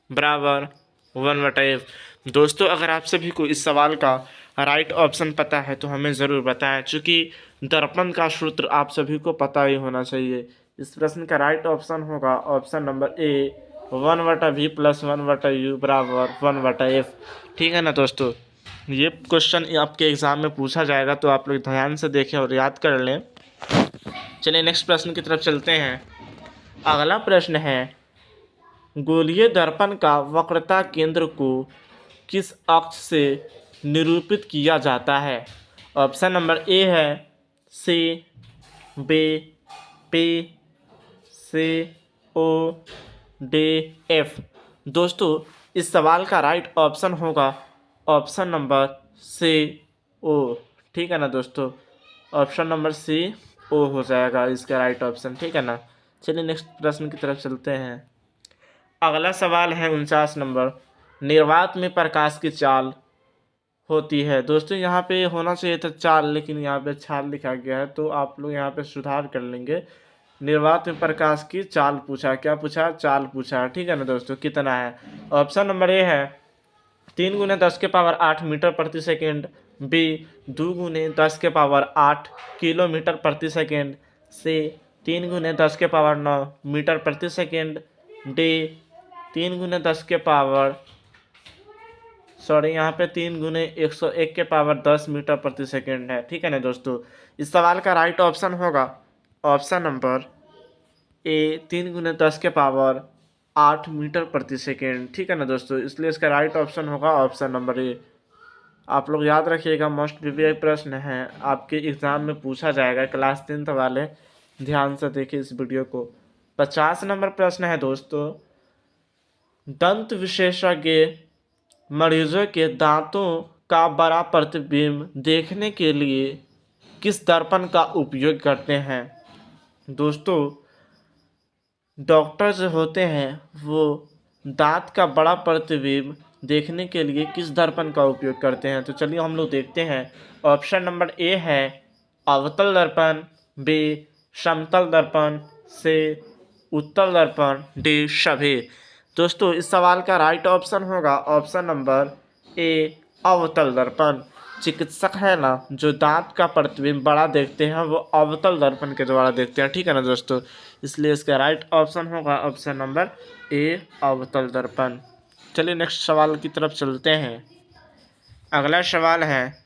बराबर 1/f। दोस्तों अगर आप सभी को इस सवाल का राइट ऑप्शन पता है तो हमें ज़रूर बताएं, चूँकि दर्पण का सूत्र आप सभी को पता ही होना चाहिए। इस प्रश्न का राइट ऑप्शन होगा ऑप्शन नंबर ए 1/v प्लस 1/u बराबर 1/f, ठीक है ना दोस्तों। ये क्वेश्चन आपके एग्ज़ाम में पूछा जाएगा तो आप लोग ध्यान से देखें और याद कर लें। चलिए नेक्स्ट प्रश्न की तरफ चलते हैं। अगला प्रश्न है, गोलीय दर्पण का वक्रता केंद्र को किस अक्ष से निरूपित किया जाता है? ऑप्शन नंबर ए है C B P C O D F. दोस्तों इस सवाल का राइट ऑप्शन होगा ऑप्शन नंबर सी ओ, ठीक है ना दोस्तों। ऑप्शन नंबर सी ओ हो जाएगा इसका राइट ऑप्शन, ठीक है ना। चलिए नेक्स्ट प्रश्न की तरफ चलते हैं। अगला सवाल है 49 नंबर, निर्वात में प्रकाश की चाल होती है। दोस्तों यहाँ पे होना चाहिए था चाल, लेकिन यहाँ पे छाल लिखा गया है, तो आप लोग यहाँ पे सुधार कर लेंगे। निर्वात में प्रकाश की चाल पूछा, क्या पूछा? चाल पूछा, ठीक है ना दोस्तों। कितना है? ऑप्शन नंबर ए है 3 × 10⁸ मीटर प्रति सेकेंड, बी 2 × 10⁸ किलोमीटर प्रति सेकेंड, सी 3 × 10⁹ मीटर प्रति सेकेंड, डी 3 × 10⁻, सॉरी यहाँ पे 3 × 101⁻10 मीटर प्रति सेकेंड है, ठीक है ना दोस्तों। इस सवाल का राइट ऑप्शन होगा ऑप्शन नंबर ए 3 × 10⁸ मीटर प्रति सेकेंड, ठीक है ना दोस्तों। इसलिए इसका राइट ऑप्शन होगा ऑप्शन नंबर ए। आप लोग याद रखिएगा, मोस्ट वीवीआई प्रश्न है, आपके एग्ज़ाम में पूछा जाएगा। क्लास 10th वाले ध्यान से देखिए इस वीडियो को। 50 नंबर प्रश्न है दोस्तों, दंत विशेषज्ञ मरीजों के दांतों का बड़ा प्रतिबिंब देखने के लिए किस दर्पण का उपयोग करते हैं? दोस्तों डॉक्टर जो होते हैं वो दांत का बड़ा प्रतिबिंब देखने के लिए किस दर्पण का उपयोग करते हैं? तो चलिए हम लोग देखते हैं। ऑप्शन नंबर ए है अवतल दर्पण, बी समतल दर्पण, सी उत्तल दर्पण, डी सभी। दोस्तों इस सवाल का राइट ऑप्शन होगा ऑप्शन नंबर ए अवतल दर्पण। चिकित्सक है ना जो दांत का प्रतिबिंब बड़ा देखते हैं वो अवतल दर्पण के द्वारा देखते हैं, ठीक है ना दोस्तों। इसलिए इसका राइट ऑप्शन होगा ऑप्शन नंबर ए अवतल दर्पण। चलिए नेक्स्ट सवाल की तरफ चलते हैं। अगला सवाल है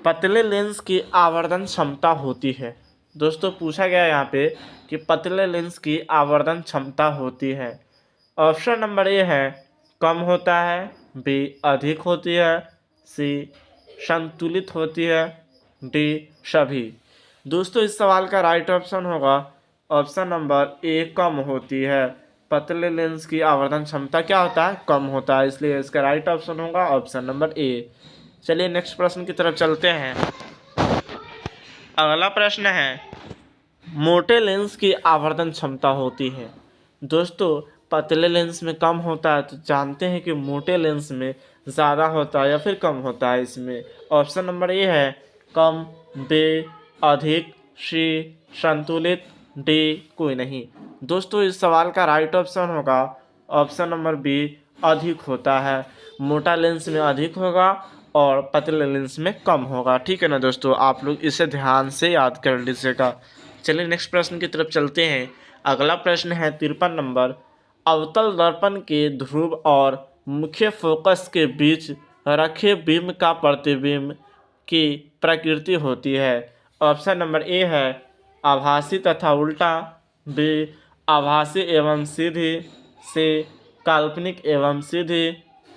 पतले लेंस की आवर्धन क्षमता होती है। दोस्तों पूछा गया यहाँ पे कि पतले लेंस की आवर्धन क्षमता होती है। ऑप्शन नंबर ए है कम होता है, बी अधिक होती है, सी संतुलित होती है, डी सभी। दोस्तों इस सवाल का राइट ऑप्शन होगा ऑप्शन नंबर ए कम होती है। पतले लेंस की आवर्धन क्षमता क्या होता है? कम होता है, इसलिए इसका राइट ऑप्शन होगा ऑप्शन नंबर ए। चलिए नेक्स्ट प्रश्न की तरफ चलते हैं। अगला प्रश्न है मोटे लेंस की आवर्धन क्षमता होती है। दोस्तों पतले लेंस में कम होता है तो जानते हैं कि मोटे लेंस में ज़्यादा होता है या फिर कम होता है। इसमें ऑप्शन नंबर ए है कम, बी अधिक, सी संतुलित, डी कोई नहीं। दोस्तों इस सवाल का राइट ऑप्शन होगा ऑप्शन नंबर बी अधिक होता है। मोटा लेंस में अधिक होगा और पतले लेंस में कम होगा, ठीक है ना दोस्तों। आप लोग इसे ध्यान से याद कर लीजिएगा। चलिए नेक्स्ट प्रश्न की तरफ चलते हैं। अगला प्रश्न है 53 नंबर। अवतल दर्पण के ध्रुव और मुख्य फोकस के बीच रखे बिंब का प्रतिबिंब की प्रकृति होती है। ऑप्शन नंबर ए है आभासी तथा उल्टा, बी आभासी एवं सीधी, सी काल्पनिक एवं सीधी,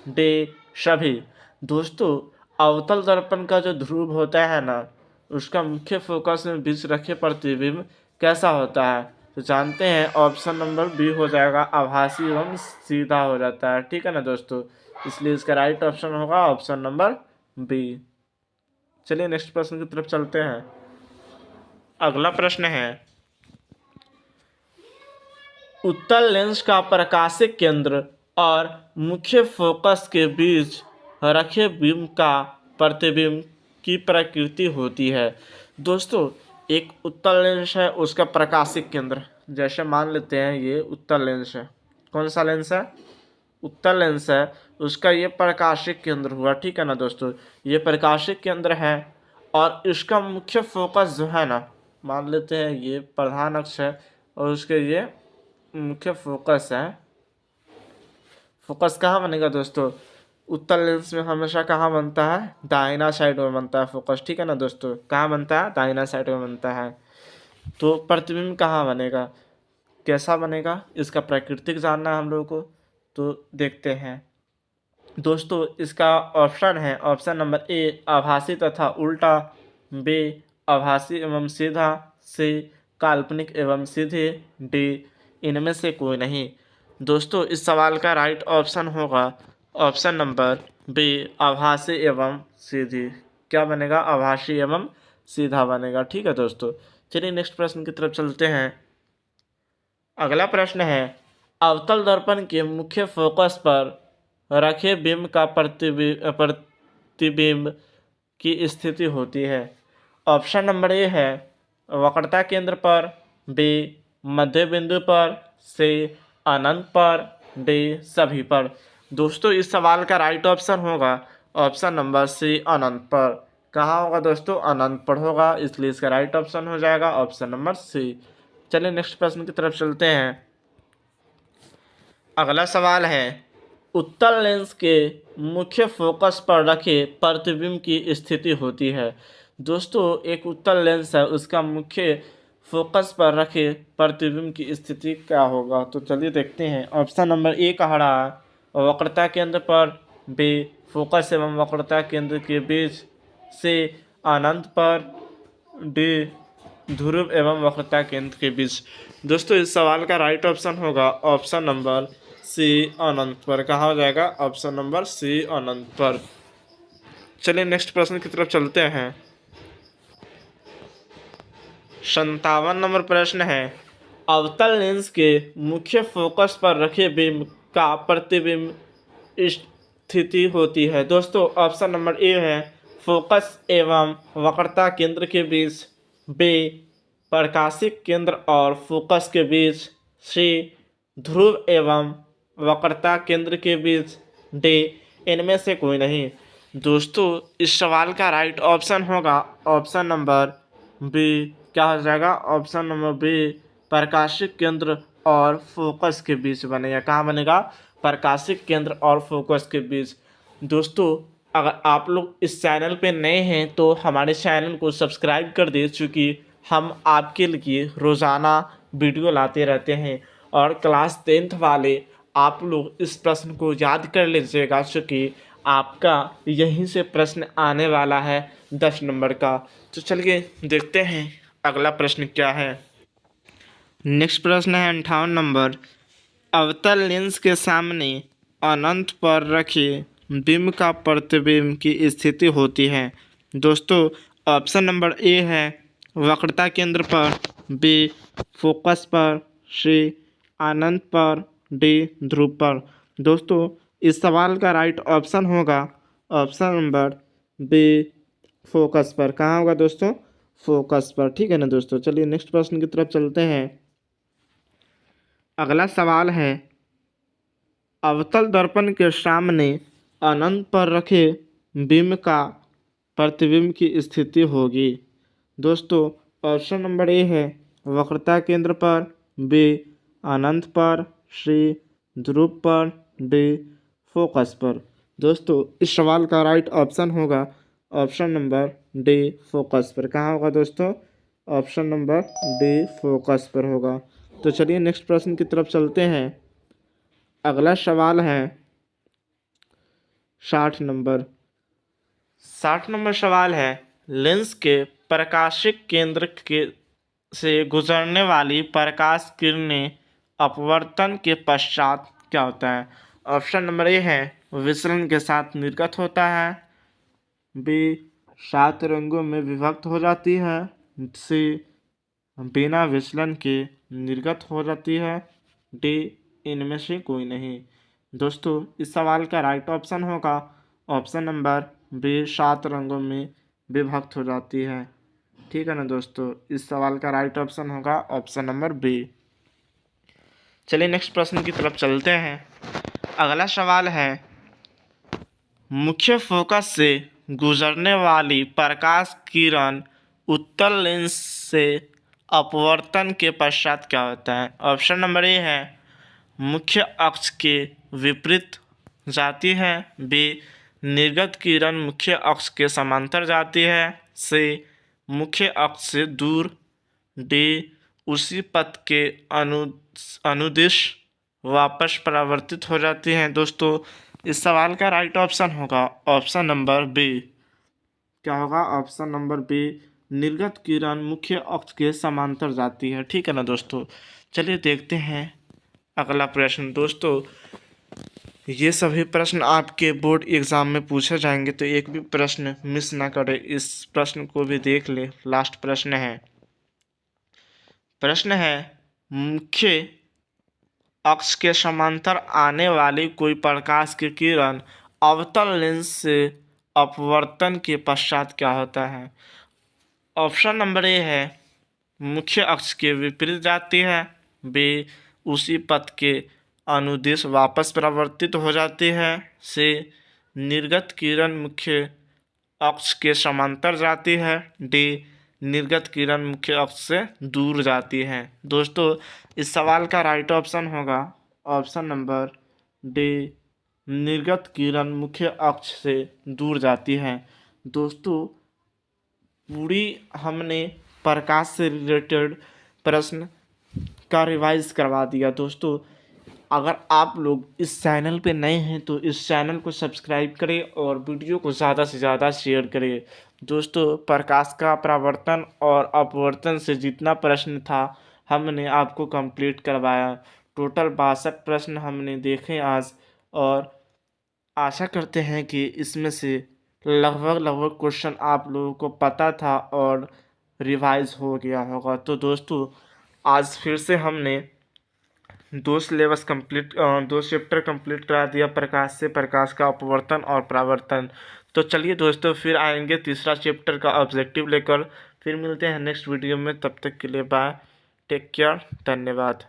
डी सभी। दोस्तों अवतल दर्पण का जो ध्रुव होता है ना उसका मुख्य फोकस में बीच रखे प्रतिबिंब कैसा होता है? तो जानते हैं ऑप्शन नंबर बी हो जाएगा आभासी एवं सीधा हो जाता है, ठीक है ना दोस्तों। इसलिए इसका राइट ऑप्शन होगा ऑप्शन नंबर बी। चलिए नेक्स्ट प्रश्न की तरफ चलते हैं। अगला प्रश्न है उत्तल लेंस का प्रकाशिक केंद्र और मुख्य फोकस के बीच रखे बिंब का प्रतिबिंब की प्रकृति होती है। दोस्तों एक उत्तल लेंस है उसका प्रकाशिक केंद्र, जैसे मान लेते हैं ये उत्तल लेंस है। कौन सा लेंस है? उत्तल लेंस है, उसका ये प्रकाशिक केंद्र हुआ, ठीक है ना दोस्तों। ये प्रकाशिक केंद्र है और इसका मुख्य फोकस जो है ना, मान लेते हैं ये प्रधान अक्ष है और उसके ये मुख्य फोकस है। फोकस कहाँ बनेगा दोस्तों? उत्तल लेंस में हमेशा कहाँ बनता है? दाहिना साइड में बनता है फोकस, ठीक है ना दोस्तों। कहाँ बनता है? दाहिना साइड में बनता है। तो प्रतिबिंब कहाँ बनेगा, कैसा बनेगा, इसका प्राकृतिक जानना है हम लोगों को, तो देखते हैं। दोस्तों इसका ऑप्शन है ऑप्शन नंबर ए आभासी तथा उल्टा, बी आभासी एवं सीधा, सी काल्पनिक एवं सीधे, डी इनमें से कोई नहीं। दोस्तों इस सवाल का राइट ऑप्शन होगा ऑप्शन नंबर बी आभासी एवं सीधी। क्या बनेगा? आभासी एवं सीधा बनेगा, ठीक है दोस्तों। चलिए नेक्स्ट प्रश्न की तरफ चलते हैं। अगला प्रश्न है अवतल दर्पण के मुख्य फोकस पर रखे बिंब का प्रतिबिंब की स्थिति होती है। ऑप्शन नंबर ए है वक्रता केंद्र पर, बी मध्य बिंदु पर, सी अनंत पर, डी सभी पर। दोस्तों इस सवाल का राइट ऑप्शन होगा ऑप्शन नंबर सी अनंत पर। कहाँ होगा दोस्तों? अनंत पर होगा, इसलिए इसका राइट ऑप्शन हो जाएगा ऑप्शन नंबर सी। चलिए नेक्स्ट प्रश्न की तरफ चलते हैं। अगला सवाल है उत्तल लेंस के मुख्य फोकस पर रखे प्रतिबिंब की स्थिति होती है। दोस्तों एक उत्तल लेंस है उसका मुख्य फोकस पर रखे प्रतिबिंब की स्थिति क्या होगा? तो चलिए देखते हैं। ऑप्शन नंबर ए कह रहा है वक्रता केंद्र पर, बी फोकस एवं वक्रता केंद्र के बीच, सी अनंत पर, डी ध्रुव एवं वक्रता केंद्र के बीच। दोस्तों इस सवाल का राइट ऑप्शन होगा ऑप्शन नंबर सी अनंत पर। कहाँ हो जाएगा? ऑप्शन नंबर सी अनंत पर। चलिए नेक्स्ट प्रश्न की तरफ चलते हैं। 57 नंबर प्रश्न है अवतल लेंस के मुख्य फोकस पर रखे बिंब का प्रतिबिंब स्थिति होती है। दोस्तों ऑप्शन नंबर ए है फोकस एवं वक्रता केंद्र के बीच, बी प्रकाशिक केंद्र और फोकस के बीच, सी ध्रुव एवं वक्रता केंद्र के बीच, डी इनमें से कोई नहीं। दोस्तों इस सवाल का राइट ऑप्शन होगा ऑप्शन नंबर बी। क्या हो जाएगा? ऑप्शन नंबर बी प्रकाशिक केंद्र और फोकस के बीच बनेगा। कहाँ बनेगा? प्रकाशिक केंद्र और फोकस के बीच। दोस्तों अगर आप लोग इस चैनल पे नए हैं तो हमारे चैनल को सब्सक्राइब कर दें, चूँकि हम आपके लिए रोज़ाना वीडियो लाते रहते हैं। और क्लास 10th वाले आप लोग इस प्रश्न को याद कर लीजिएगा, क्योंकि आपका यहीं से प्रश्न आने वाला है 10 नंबर का। तो चलिए देखते हैं अगला प्रश्न क्या है। नेक्स्ट प्रश्न है 58 नंबर। अवतल लेंस के सामने अनंत पर रखे बिंब का प्रतिबिंब की स्थिति होती है। दोस्तों ऑप्शन नंबर ए है वक्रता केंद्र पर, बी फोकस पर, सी अनंत पर, डी ध्रुव पर। दोस्तों इस सवाल का राइट ऑप्शन होगा ऑप्शन नंबर बी फोकस पर। कहाँ होगा दोस्तों? फोकस पर। ठीक है ना दोस्तों। चलिए नेक्स्ट प्रश्न की तरफ चलते हैं। अगला सवाल है अवतल दर्पण के सामने अनंत पर रखे बिंब का प्रतिबिंब की स्थिति होगी। दोस्तों ऑप्शन नंबर ए है वक्रता केंद्र पर, बी अनंत पर, सी ध्रुव पर, डी फोकस पर। दोस्तों इस सवाल का राइट ऑप्शन होगा ऑप्शन नंबर डी फोकस पर। कहाँ होगा दोस्तों? ऑप्शन नंबर डी फोकस पर होगा। तो चलिए नेक्स्ट प्रश्न की तरफ चलते हैं। अगला सवाल है 60 नंबर। 60 नंबर सवाल है लेंस के प्रकाशिक केंद्र के से गुजरने वाली प्रकाश किरणें अपवर्तन के पश्चात क्या होता है? ऑप्शन नंबर ए है विचलन के साथ निर्गत होता है, बी 7 रंगों में विभक्त हो जाती है, सी बिना विचलन के निर्गत हो जाती है, डी इनमें से कोई नहीं। दोस्तों इस सवाल का राइट ऑप्शन होगा ऑप्शन नंबर बी 7 रंगों में विभक्त हो जाती है। ठीक है ना दोस्तों। इस सवाल का राइट ऑप्शन होगा ऑप्शन नंबर बी। चलिए नेक्स्ट प्रश्न की तरफ चलते हैं। अगला सवाल है मुख्य फोकस से गुजरने वाली प्रकाश किरण उत्तल लेंस से अपवर्तन के पश्चात क्या होता है? ऑप्शन नंबर ए है मुख्य अक्ष के विपरीत जाती है, बी निर्गत किरण मुख्य अक्ष के समांतर जाती है, सी मुख्य अक्ष से दूर, डी उसी पथ के अनुदिश वापस परावर्तित हो जाती हैं। दोस्तों इस सवाल का राइट ऑप्शन होगा ऑप्शन नंबर बी। क्या होगा? ऑप्शन नंबर बी निर्गत किरण मुख्य अक्ष के समांतर जाती है। ठीक है ना दोस्तों। चलिए देखते हैं अगला प्रश्न। दोस्तों ये सभी प्रश्न आपके बोर्ड एग्ज़ाम में पूछे जाएंगे, तो एक भी प्रश्न मिस ना करें। इस प्रश्न को भी देख ले। लास्ट प्रश्न है मुख्य अक्ष के समांतर आने वाली कोई प्रकाश की किरण अवतल लेंस से अपवर्तन के पश्चात क्या होता है? ऑप्शन नंबर ए है मुख्य अक्ष के विपरीत जाती है, बी उसी पथ के अनुदिश वापस परावर्तित हो जाती है, से निर्गत किरण मुख्य अक्ष के समांतर जाती है, डी निर्गत किरण मुख्य अक्ष से दूर जाती है। दोस्तों इस सवाल का राइट ऑप्शन होगा ऑप्शन नंबर डी निर्गत किरण मुख्य अक्ष से दूर जाती है। दोस्तों पूरी हमने प्रकाश से रिलेटेड प्रश्न का रिवाइज करवा दिया। दोस्तों अगर आप लोग इस चैनल पे नए हैं तो इस चैनल को सब्सक्राइब करें और वीडियो को ज़्यादा से ज़्यादा शेयर करें। दोस्तों प्रकाश का परावर्तन और अपवर्तन से जितना प्रश्न था हमने आपको कंप्लीट करवाया। टोटल 62 प्रश्न हमने देखे आज, और आशा करते हैं कि इसमें से लगभग क्वेश्चन आप लोगों को पता था और रिवाइज हो गया होगा। तो दोस्तों आज फिर से हमने दो चैप्टर कंप्लीट करा दिया, प्रकाश से, प्रकाश का अपवर्तन और परावर्तन। तो चलिए दोस्तों, फिर आएंगे तीसरा चैप्टर का ऑब्जेक्टिव लेकर। फिर मिलते हैं नेक्स्ट वीडियो में, तब तक के लिए बाय, टेक केयर, धन्यवाद।